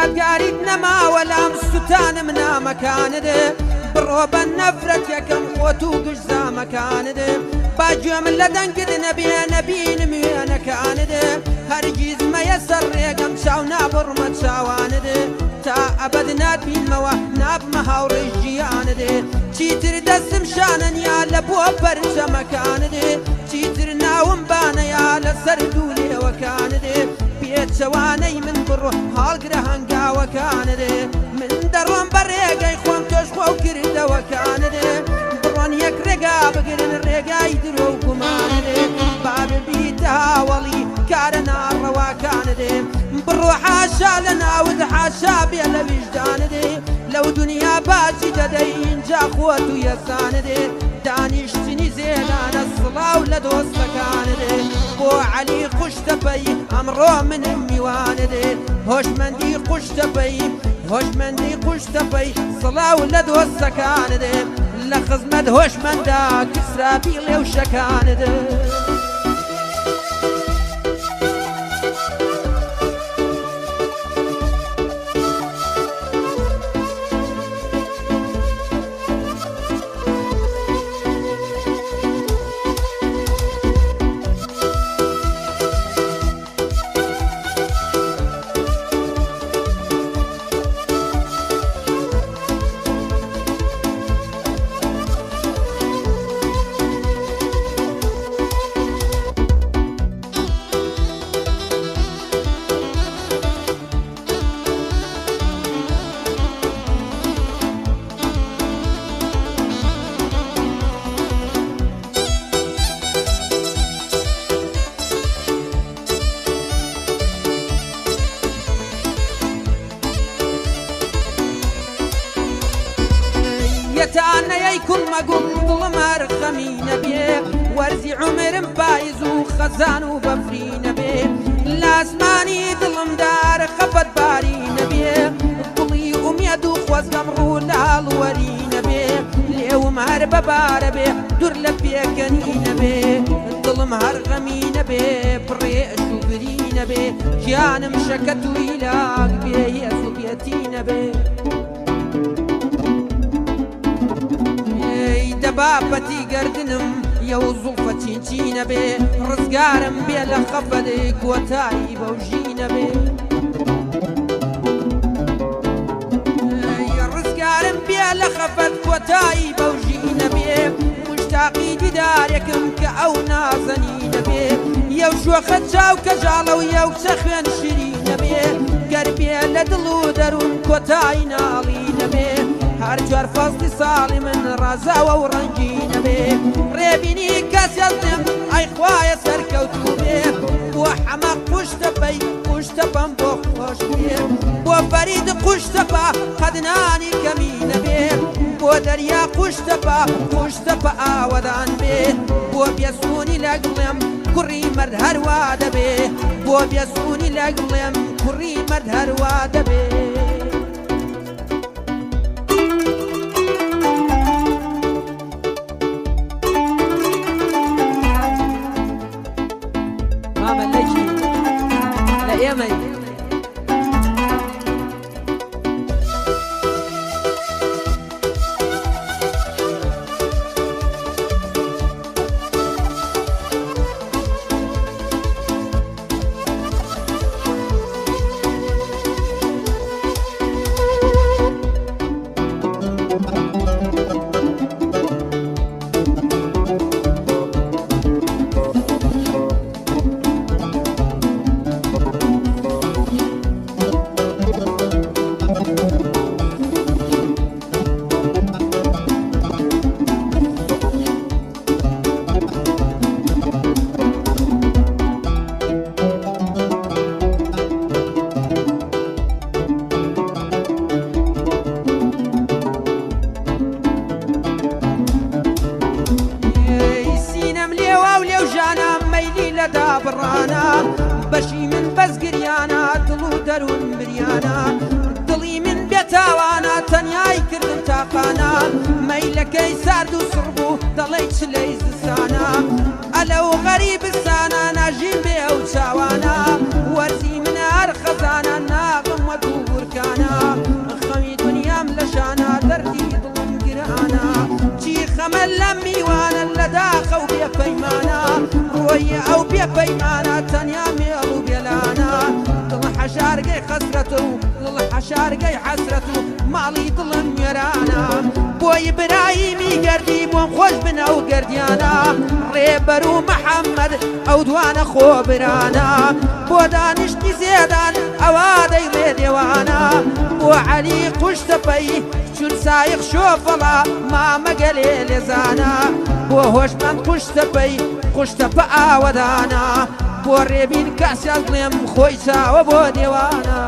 یادگاریت نەماوە لام سوتانم نامەکانت بڕۆ بە نەفرەت یەکەم خۆت و گشت زامەکانت با گوێم لە دەنگت نەبێ نەبینم وێنەکانت هەرگیز مەیەسەر ڕێگەم چاو نابڕمە چاوانت تا ئەبەد ناتبینمەوە نابمە هاوڕێی ژیانت چیتر دەستم شانەنیا لە بۆ پەرچەمەکانت چیتر ناوم بانەیە لەسەر دوو لێوەکانت پێچەوانەی من بڕۆ هەڵگرە هەنگاوەکانت من دەڕۆم بە ڕێگەی خۆم تۆش خۆ و کردەوەکانت بڕۆن یەک ڕێگا بگرن ڕێگای درۆ و گومانت با ببیتە هاوڵی کارە ناڕەواکانت بڕۆ حاشا لە ناوت حاشا بێ لە ویژدانت لەو دنیا باچی دەدەی اینجا خۆت و یەسانت دانیشتنی زێدانە سڵاو لە دۆستەکانت بۆ عەلی قوشتەپەی ئەمڕۆ منم میوانت هۆشمەندی قوشتەپەی هۆشمەندی قوشتەپەی سڵاو لە دۆستەکانت لە خزمەت هۆشمەندا کسرابی لێوشەکانت یەتانەیەی کوڵمەگوڵ دڵم هەرخەمی نەبێ وەرزی عومرم پاییز و خەزان و بەفری نەبێ لە ئاسمانی دڵمدارە خەفەت باری نەبێ گوڵی ئومێد و خۆزگەم ڕوو لە هەڵوەری نەبێ لێوم هەر بەبارە بێ دوور لە پێکەنی نەبێ دڵم هەرغەمی نەبێ پڕێ ئەشوگری نەبێ گیانم شەکەت و ئیلاک بێ هێز و بێتی نەبێ دەباپەتی گەردنم یە و زوڵفە چینچی نەبێ ڕزگارم بێ لە خەفەدێ کۆتایی بەوژی نەبێ ڕزگارم بێ لە خەفەت کۆتایی بەوژی نەبێ مشتاقی دیدارێکم کە ئەو نازەنی نەبێ یەو شوەخە چاو کەژاڵە و یەو چە خوێن شیری نەبێ گەر بێ لە دڵ و دەروون کۆتایی ناڵی نەبێ هەر جوار فەزلی ساڵی من ڕازاوە و ڕەنگی نەبێ ڕێبینی کەسێزنم ئەی خوایە سەرکەوتوو بێ بۆ حەمەق قوشتەپەی قوشتەپەم بۆ خۆش بێ بۆ فەرید قوشتەپە قەدنانی کەمی نەبێ بۆ دەریا قوشتەپە قوشتەپە ئاوەدان بێ بۆ بێسوونی لەگڵێم کوڕی مەرد هەروا دەبێ بۆ بێسوونی لەگڵێم کوڕی مەرد هەروا دەبێ بڕانە بەشی من بەس گریانە دڵ و دەروون بریانە دڵی من بێتاوانە تەنیای کردم تاقانە مەیلەکەی سارد و سڕ بوو دەڵێی چلەی زستانە ئەلەو غەریبستانە ناژیم بێ ئەو چاوانە وەرزی من هەر خەزانە ناغم وەکوو بورکە پەیمانە ڕۆیە ئەو بێ پەیمانە تەنیا مێڵ و بێلانە دڵ حەشارگەی خەسرەت و دڵ حەشارگەی حەسرەت و ماڵی دڵم وێرانە بۆی برایمی گەردی بۆم خۆش بنە و گەردیانە ڕێبەر و مەحەممەد ئەو دوانە خۆبرانە بۆ دانیشتی زێدان ئەوا دەیڵێ دێوانە بۆ عەلی قوشتەپەی چون سایق شۆفەڵا مامەگەلێ لێزانە بۆ هۆشمەند قوشتەپەی قوشتەپە ئاوەدانە بۆ ڕێبین کاسیاز بڵێم خۆی چاوە بۆ دێوانە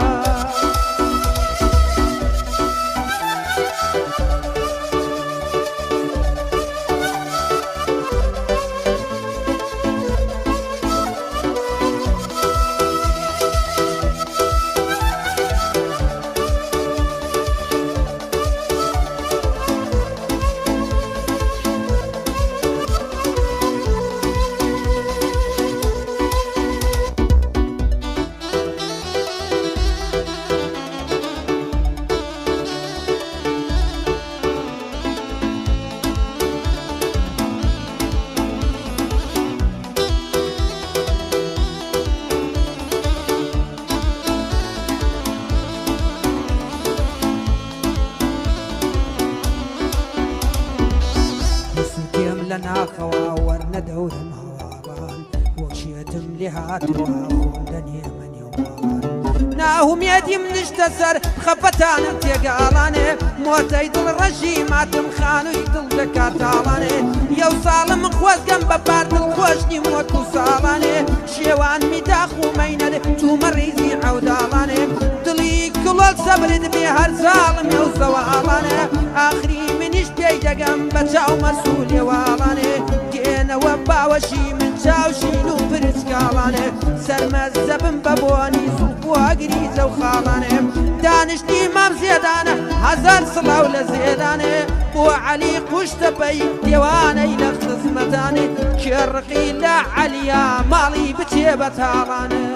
ناخەوە وەرنە دەورم هەواڵان وەکشێتم لێ هاتووە خوندنێ مەنێوان ناهومێدیم نیشتە سەر خەفەتانم تێگەڵانێ مۆتەی دڵ ڕەشی ماتم خانووی دڵ دەکاتاڵانێ یەو ساڵم خۆزگەم بە پار دڵخۆشنی وەک و ساڵانێ شێوان میداخ و مەینەدێ تومە ڕیزی عەوداڵانێ دڵی کڵۆل سەبرت بێ هەر ساڵم یەو زەواڵانێ ئاخری منیش پێی دەگەم بە چاو مەسوول لێواڵانێ گێنەوە باوەشی من چاوشین و پرچکاڵانێ سەرمەزە بم بە بۆنی زوو بواگری زەو خاڵانێ دانیشتی مام زێدانە هەزار سڵاو لە زێدانێ بۆ عەلی قوشتەپەی دێوانەی لە خزمەتانێ کێڕقی لە عەلیە ماڵی بچێ بە تاڵانێ